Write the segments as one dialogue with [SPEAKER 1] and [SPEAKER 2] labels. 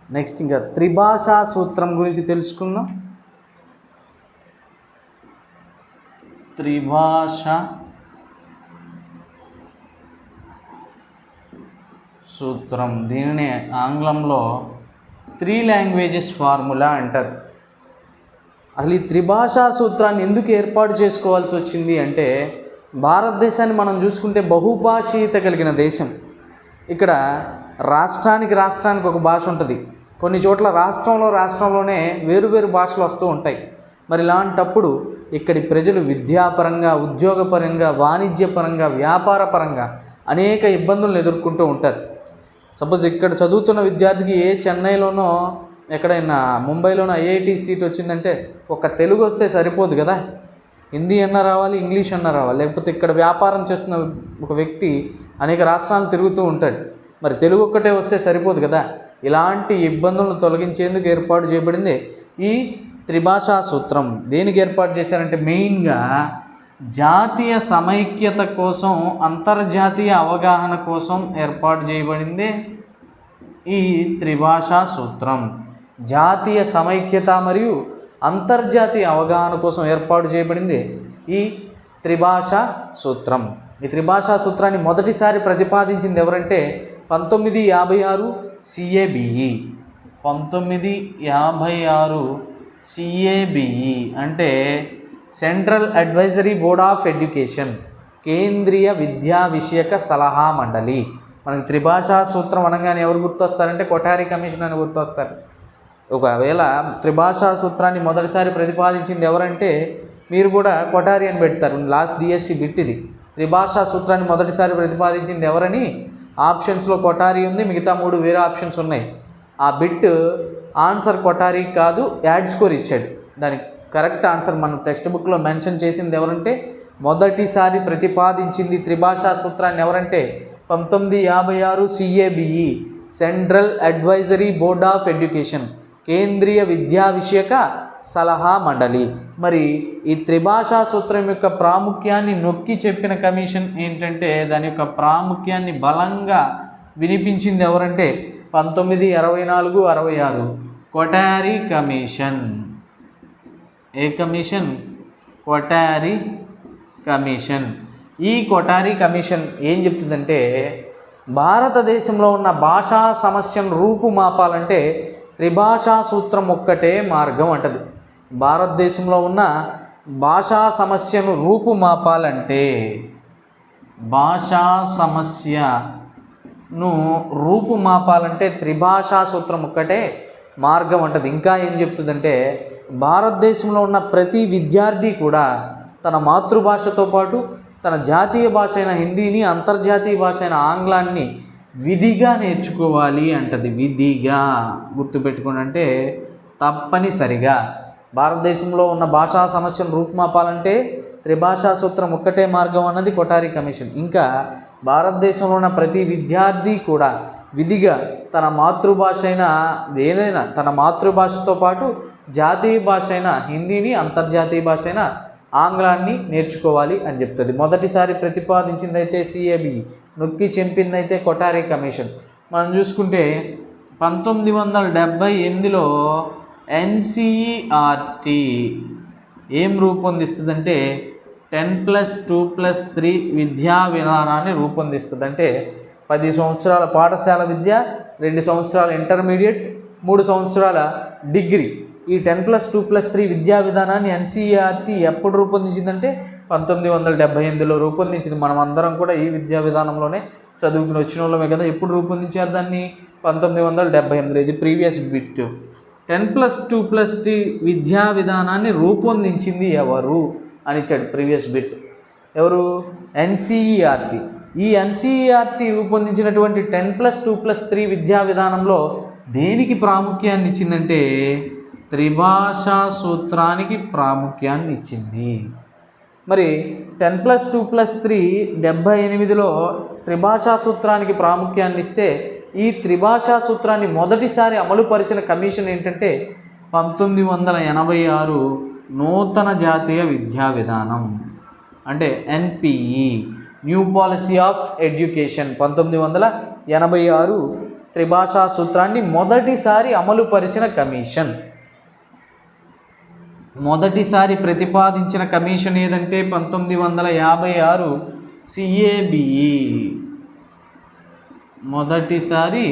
[SPEAKER 1] Next ఇంకా త్రిభాషా సూత్రం గురించి తెలుసుకుందాం. త్రిభాషా సూత్రం, దీనిని ఆంగ్లంలో 3 లాంగ్వేజెస్ ఫార్ములా అంటారు. అసలు ఈ త్రిభాషా సూత్రాన్ని ఎందుకు ఏర్పాటు చేసుకోవాల్సి వచ్చింది అంటే, భారతదేశాన్ని మనం చూసుకుంటే బహుభాషీయత కలిగిన దేశం. ఇక్కడ రాష్ట్రానికి ఒక భాష ఉంటుంది. కొన్ని చోట్ల రాష్ట్రంలోనే వేరు భాషలు వస్తూ ఉంటాయి. మరి ఇలాంటప్పుడు ఇక్కడి ప్రజలు విద్యాపరంగా, ఉద్యోగపరంగా, వాణిజ్యపరంగా, వ్యాపారపరంగా అనేక ఇబ్బందులను ఎదుర్కొంటూ ఉంటారు. సపోజ్ ఇక్కడ చదువుతున్న విద్యార్థికి చెన్నైలోనో ఎక్కడైనా ముంబైలోనో ఐఐటి సీట్ వచ్చిందంటే ఒక తెలుగు వస్తే సరిపోదు కదా, హిందీ అన్నా రావాలి, ఇంగ్లీష్ అన్నా రావాలి. లేకపోతే ఇక్కడ వ్యాపారం చేస్తున్న ఒక వ్యక్తి అనేక రాష్ట్రాలు తిరుగుతూ ఉంటాడు, మరి తెలుగు ఒక్కటే వస్తే సరిపోదు కదా. ఇలాంటి ఇబ్బందులను తొలగించేందుకు ఏర్పాటు చేయబడింది ఈ త్రిభాషా సూత్రం. దేనికి ఏర్పాటు చేశారంటే, మెయిన్గా జాతీయ సమైక్యత కోసం, అంతర్జాతీయ అవగాహన కోసం ఏర్పాటు చేయబడింది ఈ త్రిభాషా సూత్రం. జాతీయ సమైక్యత మరియు అంతర్జాతీయ అవగాహన కోసం ఏర్పాటు చేయబడింది ఈ త్రిభాషా సూత్రం. ఈ త్రిభాషా సూత్రాన్ని మొదటిసారి ప్రతిపాదించింది ఎవరంటే 1956 CABE. 1956 CABE అంటే central advisory board of education, కేంద్రీయ విద్యా విషయక సలహా మండలి. మనకి త్రిభాషా సూత్రం అనగానే ఎవరు గుర్తొస్తారంటే కొఠారి కమిషన్ అని గుర్తొస్తారు. ఒకవేళ త్రిభాషా సూత్రాన్ని మొదటిసారి ప్రతిపాదించింది ఎవరంటే మీరు కూడా కొఠారి అని పెడతారు. లాస్ట్ డిఎస్సి బిట్ ఇది. త్రిభాషా సూత్రాన్ని మొదటిసారి ప్రతిపాదించింది ఎవరని ఆప్షన్స్లో కొఠారి ఉంది, మిగతా 3 వేరే ఆప్షన్స్ ఉన్నాయి. ఆ బిట్ ఆన్సర్ కొఠారి కాదు, యాడ్ స్కోర్ ఇచ్చాడు. దానికి కరెక్ట్ ఆన్సర్ మన టెక్స్ట్ బుక్లో మెన్షన్ చేసింది ఎవరంటే, మొదటిసారి ప్రతిపాదించింది త్రిభాషా సూత్రాన్ని ఎవరంటే 1956 CABE, central advisory board of education, కేంద్రీయ విద్యా విషయక సలహా మండలి. మరి ఈ త్రిభాషా సూత్రం యొక్క ప్రాముఖ్యాన్ని నొక్కి చెప్పిన కమిషన్ ఏంటంటే, దాని యొక్క ప్రాముఖ్యాన్ని బలంగా వినిపించింది ఎవరంటే 1964-66 కొఠారి కమిషన్. ఏ కమిషన్? కొఠారి కమిషన్. ఈ కొఠారి కమిషన్ ఏం చెప్తుందంటే, భారతదేశంలో ఉన్న భాషా సమస్యను రూపుమాపాలంటే త్రిభాషా సూత్రం ఒక్కటే మార్గం అంటది. భారతదేశంలో ఉన్న భాషా సమస్యను రూపుమాపాలంటే, భాషా సమస్యను రూపుమాపాలంటే త్రిభాషా సూత్రం ఒక్కటే మార్గం అంటది. ఇంకా ఏం చెప్తుందంటే, భారతదేశంలో ఉన్న ప్రతి విద్యార్థి కూడా తన మాతృభాషతో పాటు తన జాతీయ భాష అయిన హిందీని, అంతర్జాతీయ భాష అయిన ఆంగ్లాన్ని విధిగా నేర్చుకోవాలి అంటది. విధిగా గుర్తుపెట్టుకోండి, అంటే తప్పనిసరిగా. భారతదేశంలో ఉన్న భాషా సమస్యను రూపుమాపాలంటే త్రిభాషా సూత్రం ఒక్కటే మార్గం అన్నది కొఠారి కమిషన్. ఇంకా భారతదేశంలో ఉన్న ప్రతి విద్యార్థి కూడా విధిగా తన మాతృభాష అయిన ఏదైనా తన మాతృభాషతో పాటు జాతీయ భాష అయిన హిందీని, అంతర్జాతీయ భాష అయిన ఆంగ్లాన్ని నేర్చుకోవాలి అని చెప్తుంది. మొదటిసారి ప్రతిపాదించిందైతే CABE, నొక్కి చెంపిందైతే కొఠారి కమిషన్. మనం చూసుకుంటే 1978లో NCERT ఏం రూపొందిస్తుందంటే 10+2+3 విద్యా విధానాన్ని రూపొందిస్తుంది. అంటే 10 సంవత్సరాల పాఠశాల విద్య, 2 సంవత్సరాల ఇంటర్మీడియట్, 3 సంవత్సరాల డిగ్రీ. ఈ 10+2+3 విద్యా విధానాన్ని NCERT ఎప్పుడు రూపొందించిందంటే 1978లో రూపొందించింది. మనం అందరం కూడా ఈ విద్యా విధానంలోనే చదువుకుని వచ్చిన వాళ్ళమే కదా. ఎప్పుడు రూపొందించారు దాన్ని? 1978. ఇది ప్రీవియస్ బిట్. 10+2+3 విద్యా విధానాన్ని రూపొందించింది ఎవరు అని ఇచ్చాడు ప్రీవియస్ బిట్. ఎవరు? NCERT. ఈ NCERT రూపొందించినటువంటి 10+2+3 విద్యా విధానంలో దేనికి ప్రాముఖ్యాన్ని ఇచ్చిందంటే త్రిభాషా సూత్రానికి ప్రాముఖ్యాన్ని ఇచ్చింది. మరి 10+2+3 78లో త్రిభాషా సూత్రానికి ప్రాముఖ్యాన్ని ఇస్తే, ఈ త్రిభాషా సూత్రాన్ని మొదటిసారి అమలుపరిచిన కమిషన్ ఏంటంటే 1986 నూతన జాతీయ విద్యా విధానం, అంటే NPE, new policy of education. 1986 త్రిభాషా సూత్రాన్ని మొదటిసారి అమలుపరిచిన కమిషన్. మొదటిసారి ప్రతిపాదించిన కమిషన్ ఏదంటే 1956 CABE. మొదటిసారి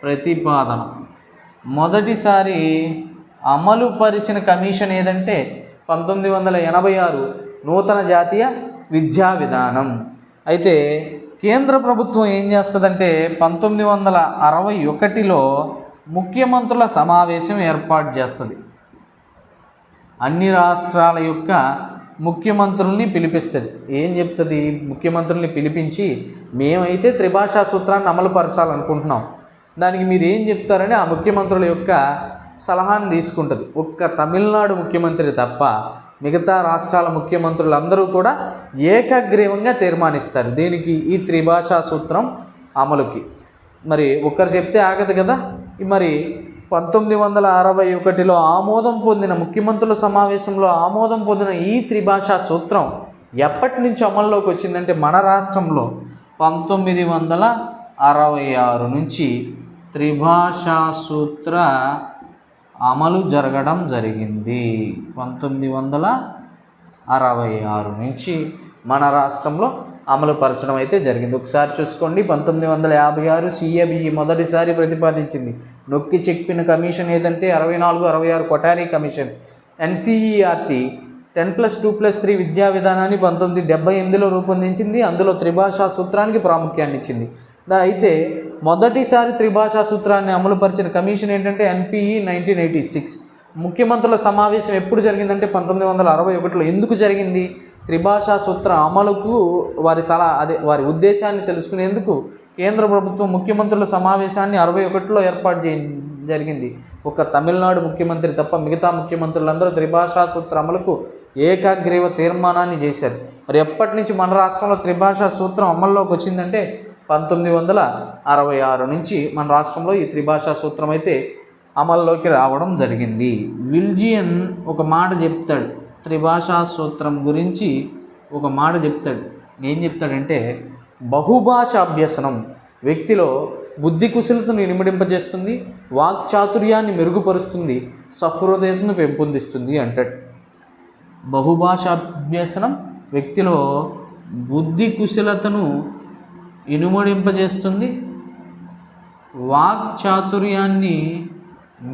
[SPEAKER 1] ప్రతిపాదన. మొదటిసారి అమలుపరిచిన కమిషన్ ఏదంటే 1986 నూతన జాతీయ విద్యా విధానం. అయితే కేంద్ర ప్రభుత్వం ఏం చేస్తుందంటే 1961లో ముఖ్యమంత్రుల సమావేశం ఏర్పాటు చేస్తుంది. అన్ని రాష్ట్రాల యొక్క ముఖ్యమంత్రుల్ని పిలిపిస్తుంది. ఏం చెప్తుంది? ముఖ్యమంత్రుల్ని పిలిపించి మేమైతే త్రిభాషా సూత్రాన్ని అమలుపరచాలనుకుంటున్నాం, దానికి మీరు ఏం చెప్తారని ఆ ముఖ్యమంత్రుల యొక్క సలహాను తీసుకుంటుంది. ఒక్క తమిళనాడు ముఖ్యమంత్రి తప్ప మిగతా రాష్ట్రాల ముఖ్యమంత్రులందరూ కూడా ఏకగ్రీవంగా తీర్మానిస్తారు దీనికి, ఈ త్రిభాషా సూత్రం అమలుకి. మరి ఒక్కరు చెప్తే ఆగదు కదా. మరి 1961లో ఆమోదం పొందిన ముఖ్యమంత్రుల సమావేశంలో ఆమోదం పొందిన ఈ త్రిభాషా సూత్రం ఎప్పటి నుంచి అమల్లోకి వచ్చిందంటే మన రాష్ట్రంలో 1966 నుంచి త్రిభాషా సూత్ర అమలు జరగడం జరిగింది. 1966 నుంచి మన రాష్ట్రంలో అమలు పరచడం అయితే జరిగింది. ఒకసారి చూసుకోండి. 1956 CABE మొదటిసారి ప్రతిపాదించింది. నొక్కి చెప్పిన కమిషన్ ఏదంటే 64-66 కొఠారీ కమిషన్. NCERT 10+2+3 విద్యా విధానాన్ని 1978లో రూపొందించింది. అందులో త్రిభాషా సూత్రానికి ప్రాముఖ్యాన్ని ఇచ్చింది. అయితే మొదటిసారి త్రిభాషా సూత్రాన్ని అమలుపరిచిన కమిషన్ ఏంటంటే NPE 1986. ముఖ్యమంత్రుల సమావేశం ఎప్పుడు జరిగిందంటే 1961లో. ఎందుకు జరిగింది? త్రిభాషా సూత్ర అమలుకు వారి ఉద్దేశాన్ని తెలుసుకునేందుకు కేంద్ర ప్రభుత్వం ముఖ్యమంత్రుల సమావేశాన్ని 61లో ఏర్పాటు జరిగింది. ఒక తమిళనాడు ముఖ్యమంత్రి తప్ప మిగతా ముఖ్యమంత్రులందరూ త్రిభాషా సూత్ర అమలుకు ఏకగ్రీవ తీర్మానాన్ని చేశారు. మరి ఎప్పటి నుంచి మన రాష్ట్రంలో త్రిభాషా సూత్రం అమల్లోకి వచ్చిందంటే 1966 నుంచి మన రాష్ట్రంలో ఈ త్రిభాషా సూత్రం అయితే అమల్లోకి రావడం జరిగింది. విల్జియన్ ఒక మాట చెప్తాడు, త్రిభాషా సూత్రం గురించి ఒక మాట చెప్తాడు. ఏం చెప్తాడంటే, బహుభాష అభ్యసనం వ్యక్తిలో బుద్ధి కుశలతను ఇనుమడింపజేస్తుంది, వాక్చాతుర్యాన్ని మెరుగుపరుస్తుంది, సహృదయతను పెంపొందిస్తుంది అంటాడు. బహుభాష అభ్యసనం వ్యక్తిలో బుద్ధి కుశలతను ఇనుమడింపజేస్తుంది, వాక్చాతుర్యాన్ని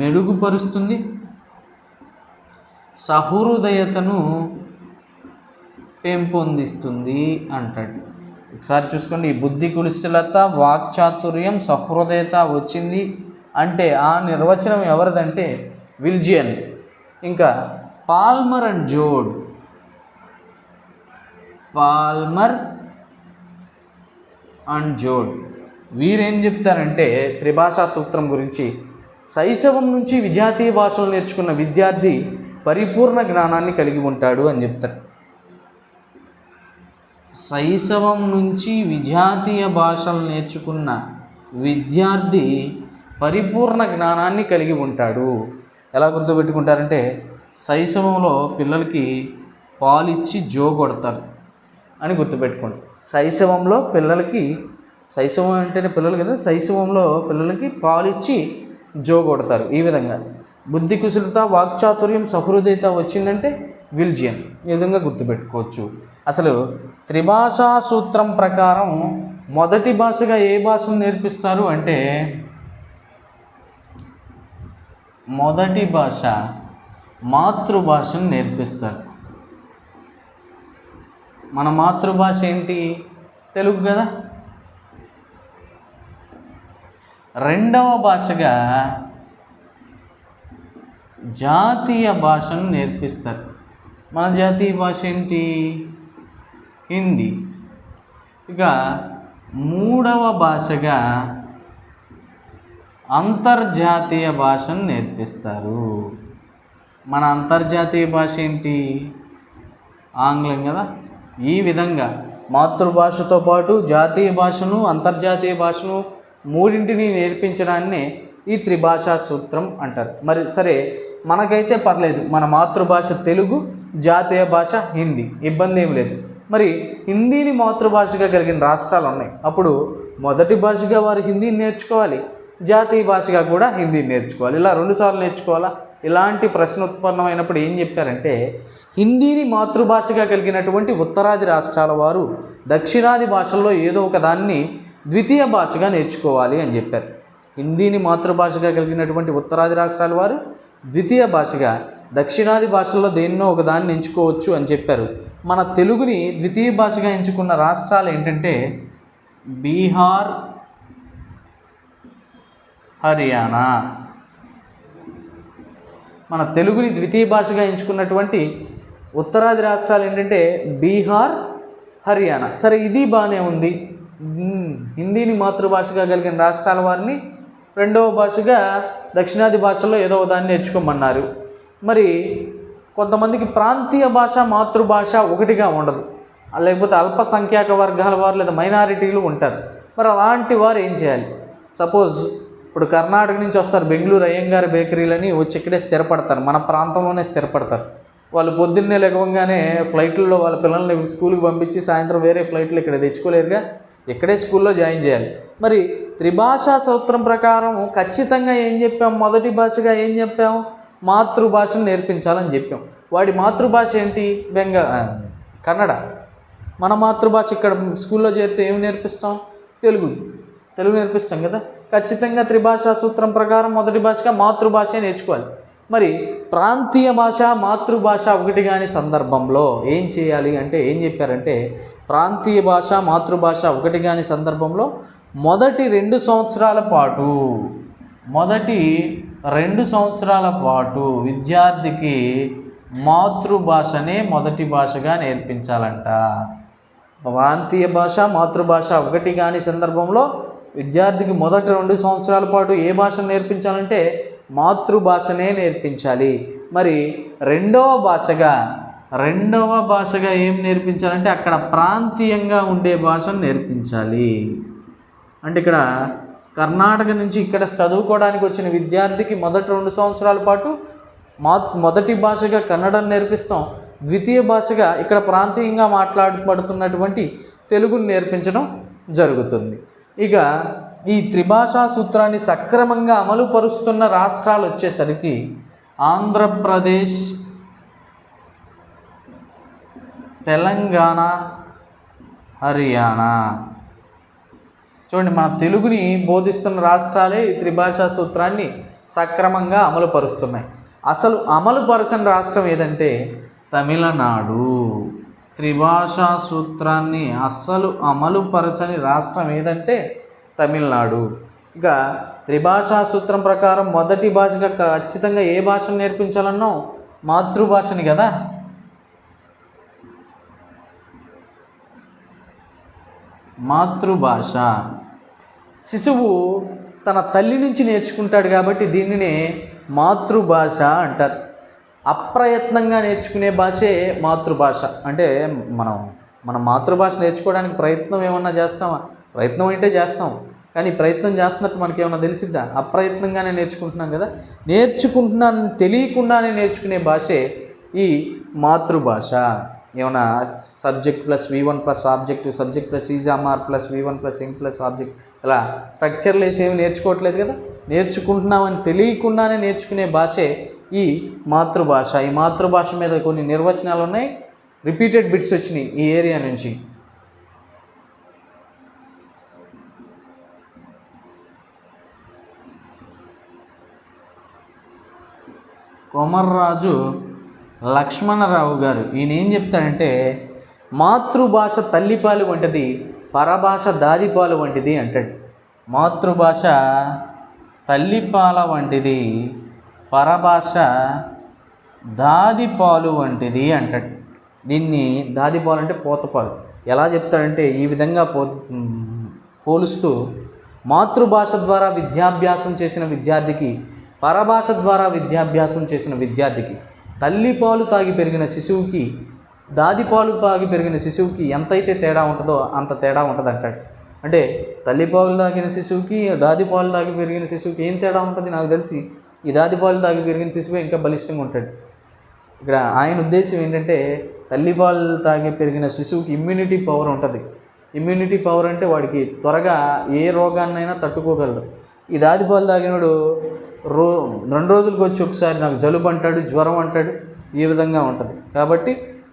[SPEAKER 1] మెరుగుపరుస్తుంది, సహృదయతను పెంపొందిస్తుంది అంటాడు. ఒకసారి చూసుకోండి. ఈ బుద్ధి కుశలత, వాక్చాతుర్యం, సహృదయత వచ్చింది అంటే ఆ నిర్వచనం ఎవరిదంటే విల్జియన్. ఇంకా పాల్మర్ అండ్ జోడ్ వీరేం చెప్తారంటే త్రిభాషా సూత్రం గురించి, శైశవం నుంచి విజాతీయ భాషలు నేర్చుకున్న విద్యార్థి పరిపూర్ణ జ్ఞానాన్ని కలిగి ఉంటాడు అని చెప్తారు. శైశవం నుంచి విజాతీయ భాషలు నేర్చుకున్న విద్యార్థి పరిపూర్ణ జ్ఞానాన్ని కలిగి ఉంటాడు. ఎలా గుర్తుపెట్టుకుంటారంటే, శైశవంలో పిల్లలకి పాలిచ్చి జో కొడతారు అని గుర్తుపెట్టుకోండి. శైశవంలో పిల్లలకి, శైశవం అంటేనే పిల్లలు కదా, శైశవంలో పిల్లలకి పాలిచ్చి జో కొడతారు. ఈ విధంగా బుద్ధి కుశలత, వాక్చాతుర్యం, సహృదయత వచ్చిందంటే విల్జియన్. ఈ విధంగా గుర్తుపెట్టుకోవచ్చు. అసలు త్రిభాషా సూత్రం ప్రకారం మొదటి భాషగా ఏ భాషను నేర్పిస్తారు అంటే, మొదటి భాష మాతృభాషను నేర్పిస్తారు. మన మాతృభాష ఏంటి? తెలుగు కదా. రెండవ భాషగా జాతీయ భాషను నేర్పిస్తారు. మన జాతీయ భాష ఏంటి? హిందీ. ఇక మూడవ భాషగా అంతర్జాతీయ భాషను నేర్పిస్తారు. మన అంతర్జాతీయ భాష ఏంటి? ఆంగ్లం కదా. ఈ విధంగా మాతృభాషతో పాటు జాతీయ భాషను, అంతర్జాతీయ భాషను మూడింటిని నేర్పించడాన్ని ఈ త్రిభాషా సూత్రం అంటారు. మరి సరే, మనకైతే పర్లేదు, మన మాతృభాష తెలుగు, జాతీయ భాష హిందీ, ఇబ్బంది ఏం లేదు. మరి హిందీని మాతృభాషగా కలిగిన రాష్ట్రాలు ఉన్నాయి. అప్పుడు మొదటి భాషగా వారు హిందీని నేర్చుకోవాలి, జాతీయ భాషగా కూడా హిందీని నేర్చుకోవాలి. ఇలా 2 సార్లు నేర్చుకోవాలా? ఇలాంటి ప్రశ్న ఉత్పన్నమైనప్పుడు ఏం చెప్పారంటే, హిందీని మాతృభాషగా కలిగినటువంటి ఉత్తరాది రాష్ట్రాల వారు దక్షిణాది భాషల్లో ఏదో ఒక దాన్ని ద్వితీయ భాషగా నేర్చుకోవాలి అని చెప్పారు. హిందీని మాతృభాషగా కలిగినటువంటి ఉత్తరాది రాష్ట్రాల వారు ద్వితీయ భాషగా దక్షిణాది భాషల్లో దేన్నో ఒక దాన్ని ఎంచుకోవచ్చు అని చెప్పారు. మన తెలుగుని ద్వితీయ భాషగా ఎంచుకున్న రాష్ట్రాలు ఏంటంటే బీహార్, హర్యానా. మన తెలుగుని ద్వితీయ భాషగా ఎంచుకున్నటువంటి ఉత్తరాది రాష్ట్రాలు ఏంటంటే బీహార్, హర్యానా. సరే, ఇది బాగానే ఉంది. హిందీని మాతృభాషగా కలిగిన రాష్ట్రాల వారిని రెండవ భాషగా దక్షిణాది భాషల్లో ఏదో దాన్ని నేర్చుకోమన్నారు. మరి కొంతమందికి ప్రాంతీయ భాష మాతృభాష ఒకటిగా ఉండదు, లేకపోతే అల్పసంఖ్యాక వర్గాల వారు లేదా మైనారిటీలు ఉంటారు. మరి అలాంటి వారు ఏం చేయాలి? సపోజ్ ఇప్పుడు కర్ణాటక నుంచి వస్తారు, బెంగళూరు అయ్యంగారి బేకరీలని వచ్చి ఇక్కడే స్థిరపడతారు, మన ప్రాంతంలోనే స్థిరపడతారు. వాళ్ళు పొద్దున్నే లేవగానే ఫ్లైట్లలో వాళ్ళ పిల్లల్ని స్కూల్కి పంపించి సాయంత్రం వేరే ఫ్లైట్లు ఇక్కడ తెచ్చుకోలేరుగా, ఇక్కడే స్కూల్లో జాయిన్ చేయాలి. మరి త్రిభాషా సూత్రం ప్రకారం ఖచ్చితంగా ఏం చెప్పాం? మొదటి భాషగా ఏం చెప్పాం? మాతృభాషను నేర్పించాలని చెప్పాం. వాడి మాతృభాష ఏంటి? కన్నడ. మన మాతృభాష ఇక్కడ స్కూల్లో చేరితే ఏమి నేర్పిస్తాం? తెలుగు నేర్పిస్తాం కదా. ఖచ్చితంగా త్రిభాషా సూత్రం ప్రకారం మొదటి భాషగా మాతృభాష నేర్చుకోవాలి. మరి ప్రాంతీయ భాష మాతృభాష ఒకటి కాని సందర్భంలో ఏం చేయాలి అంటే ఏం చెప్పారంటే, ప్రాంతీయ భాష మాతృభాష ఒకటి కాని సందర్భంలో మొదటి 2 సంవత్సరాల పాటు విద్యార్థికి మాతృభాషనే మొదటి భాషగా నేర్పించాలంట. ప్రాంతీయ భాష మాతృభాష ఒకటి కాని సందర్భంలో విద్యార్థికి మొదటి 2 సంవత్సరాల పాటు ఏ భాషను నేర్పించాలంటే మాతృభాషనే నేర్పించాలి. మరి రెండవ భాషగా ఏం నేర్పించాలంటే అక్కడ ప్రాంతీయంగా ఉండే భాషను నేర్పించాలి. అంటే ఇక్కడ కర్ణాటక నుంచి ఇక్కడ చదువుకోవడానికి వచ్చిన విద్యార్థికి మొదటి 2 సంవత్సరాల పాటు మొదటి భాషగా కన్నడం నేర్పిస్తాం, ద్వితీయ భాషగా ఇక్కడ ప్రాంతీయంగా మాట్లాడబడుతున్నటువంటి తెలుగును నేర్పించడం జరుగుతుంది. ఇక ఈ త్రిభాషా సూత్రాన్ని సక్రమంగా అమలు పరుస్తున్న రాష్ట్రాలు వచ్చేసరికి ఆంధ్రప్రదేశ్, తెలంగాణ, హర్యానా. చూడండి, మన తెలుగుని బోధిస్తున్న రాష్ట్రాలే ఈ త్రిభాషా సూత్రాన్ని సక్రమంగా అమలు పరుస్తున్నాయి. అసలు అమలు పరచని రాష్ట్రం ఏదంటే తమిళనాడు. త్రిభాషా సూత్రాన్ని అస్సలు అమలు పరచని రాష్ట్రం ఏదంటే తమిళనాడు. ఇక త్రిభాషా సూత్రం ప్రకారం మొదటి భాషగా ఖచ్చితంగా ఏ భాషను నేర్పించాలన్నాం? మాతృభాషని కదా. మాతృభాష శిశువు తన తల్లి నుంచి నేర్చుకుంటాడు కాబట్టి దీనినే మాతృభాష అంటారు. అప్రయత్నంగా నేర్చుకునే భాషే మాతృభాష. అంటే మన మాతృభాష నేర్చుకోవడానికి ప్రయత్నం ఏమన్నా చేస్తామా? ప్రయత్నం అంటే చేస్తాం, కానీ ప్రయత్నం చేస్తున్నట్టు మనకేమన్నా తెలిసిద్దా? అప్రయత్నంగానే నేర్చుకుంటున్నాం కదా. నేర్చుకుంటున్నాను తెలియకుండానే నేర్చుకునే భాషే ఈ మాతృభాష. ఏమన్నా subject plus V1 plus objective, subject plus is am are plus V1 plus in plus object, ఇలా స్ట్రక్చర్లు వేసి ఏమి నేర్చుకోవట్లేదు కదా. నేర్చుకుంటున్నామని తెలియకుండానే నేర్చుకునే భాషే ఈ మాతృభాష. ఈ మాతృభాష మీద కొన్ని నిర్వచనాలు ఉన్నాయి, రిపీటెడ్ బిట్స్ వచ్చినాయి ఈ ఏరియా నుంచి. కొమర్రాజు లక్ష్మణరావు గారు ఈయన ఏం చెప్తాడంటే, మాతృభాష తల్లిపాలు వంటిది, పరభాష దాదిపాలు వంటిది అంటాడు. మాతృభాష తల్లిపాల వంటిది, పరభాష దాదిపాలు వంటిది అంటాడు. దీన్ని దాదిపాలు అంటే పోతపాలు. ఎలా చెప్తాడంటే ఈ విధంగా పోలుస్తూ, మాతృభాష ద్వారా విద్యాభ్యాసం చేసిన విద్యార్థికి, పరభాష ద్వారా విద్యాభ్యాసం చేసిన విద్యార్థికి, తల్లిపాలు తాగి పెరిగిన శిశువుకి, దాదిపాలు తాగి పెరిగిన శిశువుకి ఎంతైతే తేడా ఉంటుందో అంత తేడా ఉంటుంది అంటాడు. అంటే తల్లిపాలు తాగిన శిశువుకి, దాదిపాలు తాగి పెరిగిన శిశువుకి ఏం తేడా ఉంటుంది? నాకు తెలిసి ఈ దాదిపాలు తాగి పెరిగిన శిశువే ఇంకా బలిష్టంగా ఉంటాడు. ఇక్కడ ఆయన ఉద్దేశం ఏంటంటే, తల్లిపాలు తాగి పెరిగిన శిశువుకి ఇమ్యూనిటీ పవర్ ఉంటుంది, ఇమ్యూనిటీ పవర్ అంటే వాడికి త్వరగా ఏ రోగాన్నైనా తట్టుకోగలడు. ఈ దాది పాలు తాగినోడు 2 రోజులకు వచ్చి ఒకసారి నాకు జలుబు అంటాడు, జ్వరం అంటాడు, ఈ విధంగా ఉంటుంది. కాబట్టి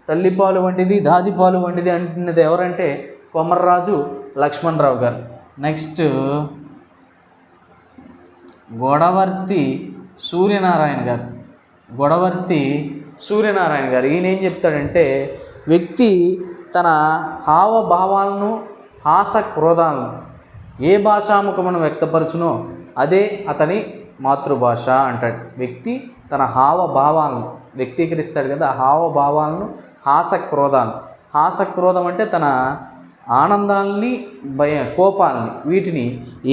[SPEAKER 1] తల్లిపాలు వంటిది దాదిపాలు వంటిది అంటున్నది ఎవరంటే కొమర్రాజు లక్ష్మణరావు గారు. నెక్స్ట్ గొడవర్తి సూర్యనారాయణ గారు. గొడవర్తి సూర్యనారాయణ గారు ఈయన ఏం చెప్తాడంటే, వ్యక్తి తన హావభావాలను హాసక్రోధాలను ఏ భాషాముఖమును వ్యక్తపరచునో అదే అతని మాతృభాష అంటాడు. వ్యక్తి తన హావభావాలను వ్యక్తీకరిస్తాడు కదా, ఆ హావభావాలను హాసక్రోధం అంటే తన ఆనందాల్ని కోపాలని వీటిని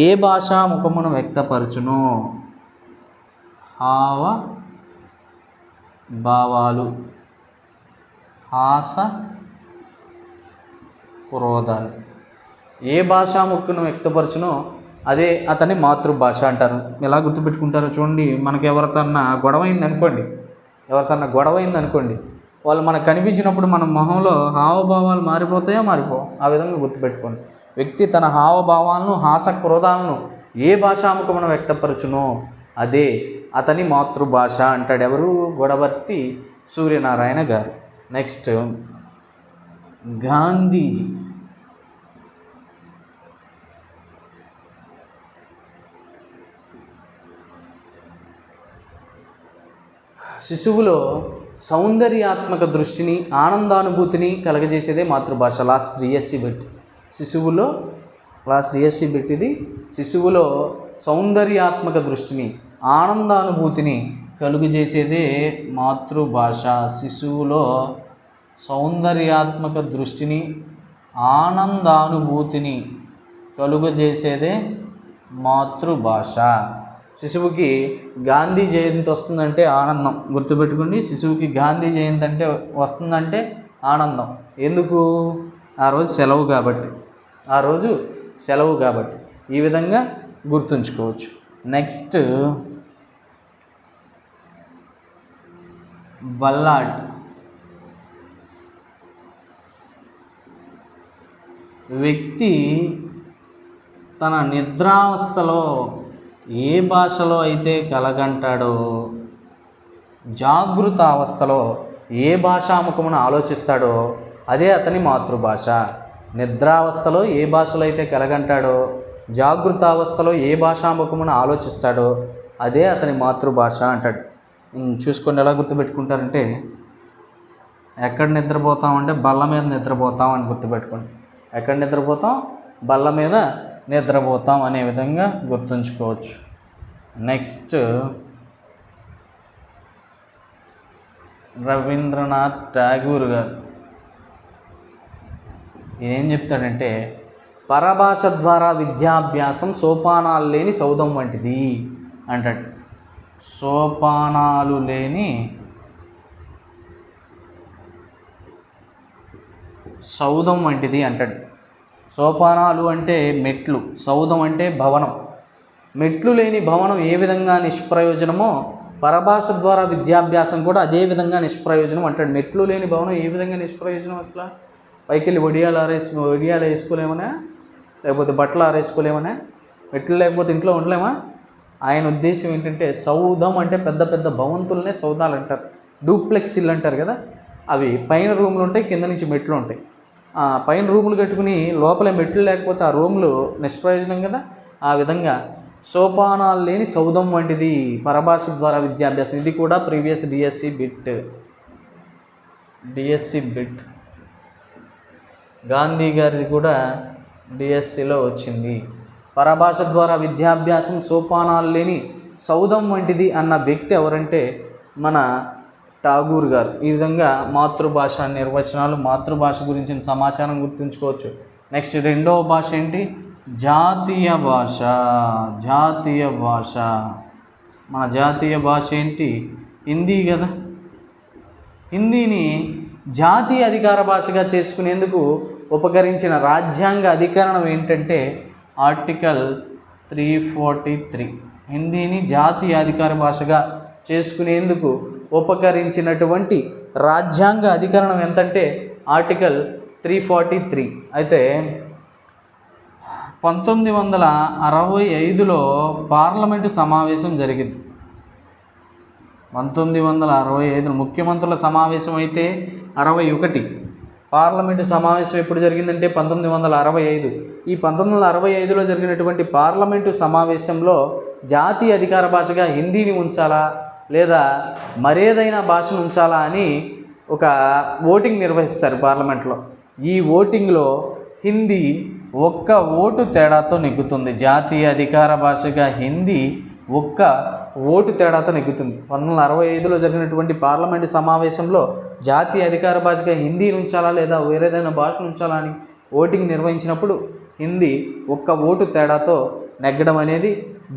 [SPEAKER 1] ఏ భాషా ముఖమును వ్యక్తపరచును, హావ భావాలు హాస క్రోధాలు ఏ భాషా ముఖమును వ్యక్తపరచునో అదే అతని మాతృభాష అంటారు. ఎలా గుర్తుపెట్టుకుంటారో చూడండి. మనకు ఎవరితోన్నా గొడవ అయిందనుకోండి, వాళ్ళు మనకు కనిపించినప్పుడు మన మొహంలో హావభావాలు మారిపోవు. ఆ విధంగా గుర్తుపెట్టుకోండి. వ్యక్తి తన హావభావాలను హాసక్రోధాలను ఏ భాషాముఖమును వ్యక్తపరచునో అదే అతని మాతృభాష అంటాడు. ఎవరు? గొడవర్తి సూర్యనారాయణ గారు. నెక్స్ట్ గాంధీజీ. శిశువులో సౌందర్యాత్మక దృష్టిని ఆనందానుభూతిని కలగజేసేదే మాతృభాష. లాస్ట్ డిఎస్సి బిట్ ఇది. శిశువులో సౌందర్యాత్మక దృష్టిని ఆనందానుభూతిని కలుగజేసేదే మాతృభాష. శిశువులో సౌందర్యాత్మక దృష్టిని ఆనందానుభూతిని కలుగజేసేదే మాతృభాష. శిశువుకి గాంధీ జయంతి వస్తుందంటే ఆనందం. గుర్తుపెట్టుకోండి, శిశువుకి గాంధీ జయంతి అంటే వస్తుందంటే ఆనందం. ఎందుకు? ఆ రోజు సెలవు కాబట్టి ఈ విధంగా గుర్తుంచుకోవచ్చు. Next ballad. వ్యక్తి తన నిద్రావస్థలో ఏ భాషలో అయితే కలగంటాడో జాగృత అవస్థలో ఏ భాషాముఖమును ఆలోచిస్తాడో అదే అతని మాతృభాష. నిద్రావస్థలో ఏ భాషలో అయితే కలగంటాడో జాగృత అవస్థలో ఏ భాషాముఖమును ఆలోచిస్తాడో అదే అతని మాతృభాష అంటాడు. చూసుకోండి ఎలా గుర్తుపెట్టుకుంటారంటే, ఎక్కడ నిద్రపోతామంటే బల్ల మీద నిద్రపోతాం అని గుర్తుపెట్టుకోండి. ఎక్కడ నిద్రపోతాం? బల్ల మీద నిద్రపోతాం అనే విధంగా గుర్తుంచుకోవచ్చు. నెక్స్ట్ రవీంద్రనాథ్ ఠాగూర్ గారు ఏం చెప్తాడంటే, పరభాష ద్వారా విద్యాభ్యాసం సోపానాలు లేని సౌధం వంటిది అంటాడు. సోపానాలు లేని సౌధం వంటిది అంటాడు. సోపానాలు అంటే మెట్లు, సౌధం అంటే భవనం. మెట్లు లేని భవనం ఏ విధంగా నిష్ప్రయోజనమో పరభాష ద్వారా విద్యాభ్యాసం కూడా అదే విధంగా నిష్ప్రయోజనం అంటాడు. మెట్లు లేని భవనం ఏ విధంగా నిష్ప్రయోజనం? అసలు పైకి వెళ్ళి వడియాలు వేసుకోలేమనా, లేకపోతే బట్టలు ఆరేసుకోలేమనా, మెట్లు లేకపోతే ఇంట్లో ఉండలేమా? ఆయన ఉద్దేశం ఏంటంటే, సౌధం అంటే పెద్ద పెద్ద భవంతులనే సౌధాలు అంటారు. డూప్లెక్స్ ఇల్లు అంటారు కదా, అవి పైన రూములు ఉంటాయి, కింద నుంచి మెట్లు ఉంటాయి. పైన రూములు కట్టుకుని లోపల మెట్లు లేకపోతే ఆ రూములు నిష్ప్రయోజనం కదా. ఆ విధంగా సోపానాలు లేని సౌధం వంటిది పరభాష ద్వారా విద్యాభ్యాసం. ఇది కూడా ప్రీవియస్ డిఎస్సి బిట్. గాంధీ గారిది కూడా డిఎస్సిలో వచ్చింది. పరభాష ద్వారా విద్యాభ్యాసం సోపానాలు లేని సౌధం వంటిది అన్న వ్యక్తి ఎవరంటే మన ఠాగూర్ గారు. ఈ విధంగా మాతృభాష నిర్వచనాలు, మాతృభాష గురించిన సమాచారం గుర్తుంచుకోవచ్చు. నెక్స్ట్ రెండవ భాష ఏంటి? జాతీయ భాష. మన జాతీయ భాష ఏంటి? హిందీ కదా. హిందీని జాతీయ అధికార భాషగా చేసుకునేందుకు ఉపకరించిన రాజ్యాంగ అధికరణం ఏంటంటే ఆర్టికల్ 343. హిందీని జాతీయ అధికార భాషగా చేసుకునేందుకు ఉపకరించినటువంటి రాజ్యాంగ అధికరణం ఎంతంటే ఆర్టికల్ 343. అయితే 1965లో పార్లమెంటు సమావేశం జరిగింది. 1965 ముఖ్యమంత్రుల సమావేశం అయితే 61. పార్లమెంటు సమావేశం ఎప్పుడు జరిగిందంటే 1965. ఈ 1965లో జరిగినటువంటి పార్లమెంటు సమావేశంలో జాతీయ అధికార భాషగా హిందీని ఉంచాలా లేదా మరేదైనా భాషను ఉంచాలా అని ఒక ఓటింగ్ నిర్వహిస్తారు పార్లమెంట్లో. ఈ ఓటింగ్లో హిందీ ఒక్క ఓటు తేడాతో నెగ్గుతుంది. జాతీయ అధికార భాషగా హిందీ ఒక్క ఓటు తేడాతో నెగ్గుతుంది. 1965లో జరిగినటువంటి పార్లమెంటు సమావేశంలో జాతీయ అధికార భాషగా హిందీని ఉంచాలా లేదా వేరేదైనా భాషను ఉంచాలా అని ఓటింగ్ నిర్వహించినప్పుడు హిందీ ఒక్క ఓటు తేడాతో నెగ్గడం అనేది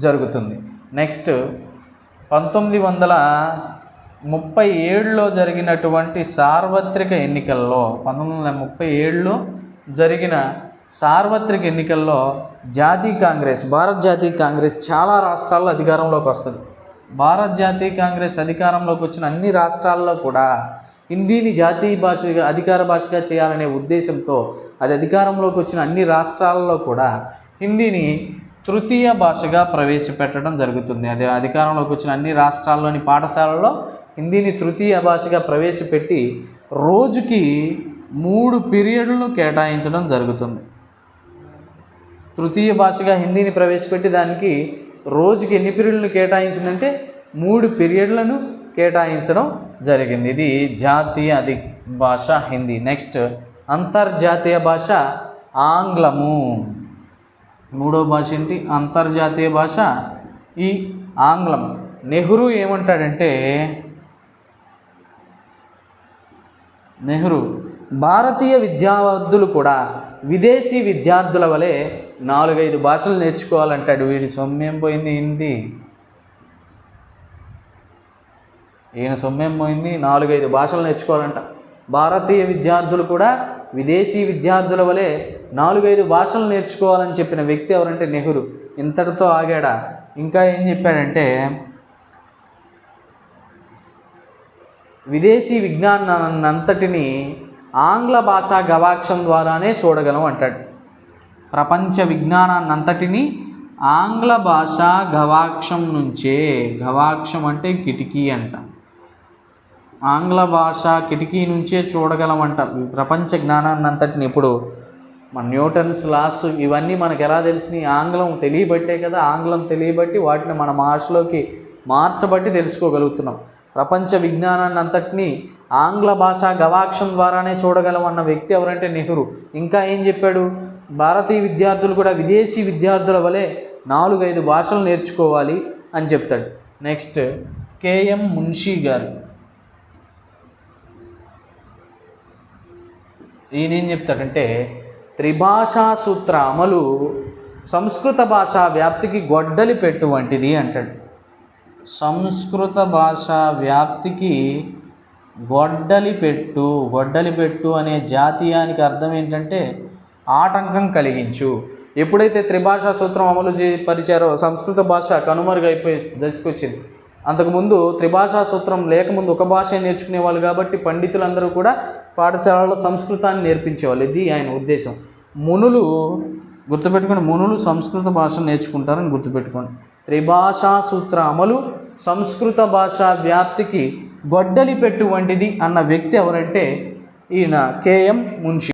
[SPEAKER 1] జరుగుతుంది. నెక్స్ట్ 1937లో జరిగినటువంటి సార్వత్రిక ఎన్నికల్లో 1937లో జరిగిన సార్వత్రిక ఎన్నికల్లో భారత జాతీయ కాంగ్రెస్ చాలా రాష్ట్రాల్లో అధికారంలోకి వస్తుంది. భారత జాతీయ కాంగ్రెస్ అధికారంలోకి వచ్చిన అన్ని రాష్ట్రాల్లో కూడా హిందీని జాతీయ భాషగా అధికార భాషగా చేయాలనే ఉద్దేశంతో అది అధికారంలోకి వచ్చిన అన్ని రాష్ట్రాల్లో కూడా హిందీని తృతీయ భాషగా ప్రవేశపెట్టడం జరుగుతుంది. అది అధికారంలోకి వచ్చిన అన్ని రాష్ట్రాల్లోని పాఠశాలల్లో హిందీని తృతీయ భాషగా ప్రవేశపెట్టి రోజుకి 3 పీరియడ్లను కేటాయించడం జరుగుతుంది. తృతీయ భాషగా హిందీని ప్రవేశపెట్టి దానికి రోజుకి ఎన్ని పీరియడ్లను కేటాయించిందంటే 3 పీరియడ్లను కేటాయించడం జరిగింది. ఇది జాతీయ భాష హిందీ. నెక్స్ట్ అంతర్జాతీయ భాష ఆంగ్లము. మూడో భాష ఏంటి? అంతర్జాతీయ భాష ఈ ఆంగ్లం. నెహ్రూ ఏమంటాడంటే భారతీయ విద్యార్థులు కూడా విదేశీ విద్యార్థుల వలె 4-5 భాషలు నేర్చుకోవాలంటాడు. వీడి సొమ్మేం పోయింది హిందీ, ఈయన సొమ్మేం పోయింది, 4-5 భాషలు నేర్చుకోవాలంట. భారతీయ విద్యార్థులు కూడా విదేశీ విద్యార్థుల వలె 4-5 భాషలు నేర్చుకోవాలని చెప్పిన వ్యక్తి ఎవరంటే నెహ్రూ. ఇంతటితో ఆగాడా? ఇంకా ఏం చెప్పాడంటే విదేశీ విజ్ఞానాన్నంతటినీ ఆంగ్ల భాషా గవాక్షం ద్వారానే చూడగలం అంటాడు. ప్రపంచ విజ్ఞానాన్నంతటినీ ఆంగ్ల భాషా గవాక్షం నుంచే, గవాక్షం అంటే కిటికీ అంట, ఆంగ్ల భాష కిటికీ నుంచే చూడగలమంట ప్రపంచ జ్ఞానాన్నంతటిని. ఇప్పుడు మన న్యూటన్స్ లాస్ ఇవన్నీ మనకు ఎలా తెలిసినాయి? ఆంగ్లం తెలియబట్టే కదా. ఆంగ్లం తెలియబట్టి వాటిని మన భాషలోకి మార్చబట్టి తెలుసుకోగలుగుతున్నాం. ప్రపంచ విజ్ఞానాన్ని అంతటినీ ఆంగ్ల భాషా గవాక్షం ద్వారానే చూడగలం అన్న వ్యక్తి ఎవరంటే నెహ్రూ. ఇంకా ఏం చెప్పాడు? భారతీయ విద్యార్థులు కూడా విదేశీ విద్యార్థుల వలె 4-5 భాషలు నేర్చుకోవాలి అని చెప్తాడు. నెక్స్ట్ కేఎం మున్షీ గారు. ఈయన ఏం చెప్తాడంటే త్రిభాషా సూత్ర అమలు సంస్కృత భాషా వ్యాప్తికి గొడ్డలి పెట్టు వంటిది అంటాడు. సంస్కృత భాషా వ్యాప్తికి గొడ్డలి పెట్టు అనే జాతీయానికి అర్థం ఏంటంటే ఆటంకం కలిగించు. ఎప్పుడైతే త్రిభాషా సూత్రం అమలు పరిచారో సంస్కృత భాష కనుమరుగైపోయి దశకొచ్చింది. అంతకుముందు త్రిభాషా సూత్రం లేకముందు ఒక భాష నేర్చుకునేవాళ్ళు కాబట్టి పండితులందరూ కూడా పాఠశాలలో సంస్కృతాన్ని నేర్పించేవాళ్ళు. ఇది ఆయన ఉద్దేశం. మునులు గుర్తుపెట్టుకోండి, మునులు సంస్కృత భాష నేర్చుకుంటారని గుర్తుపెట్టుకోండి. త్రిభాషా సూత్ర అమలు సంస్కృత భాషా వ్యాప్తికి గొడ్డలి పెట్టు వంటిది అన్న వ్యక్తి ఎవరంటే ఈయన కేఎం మున్షీ.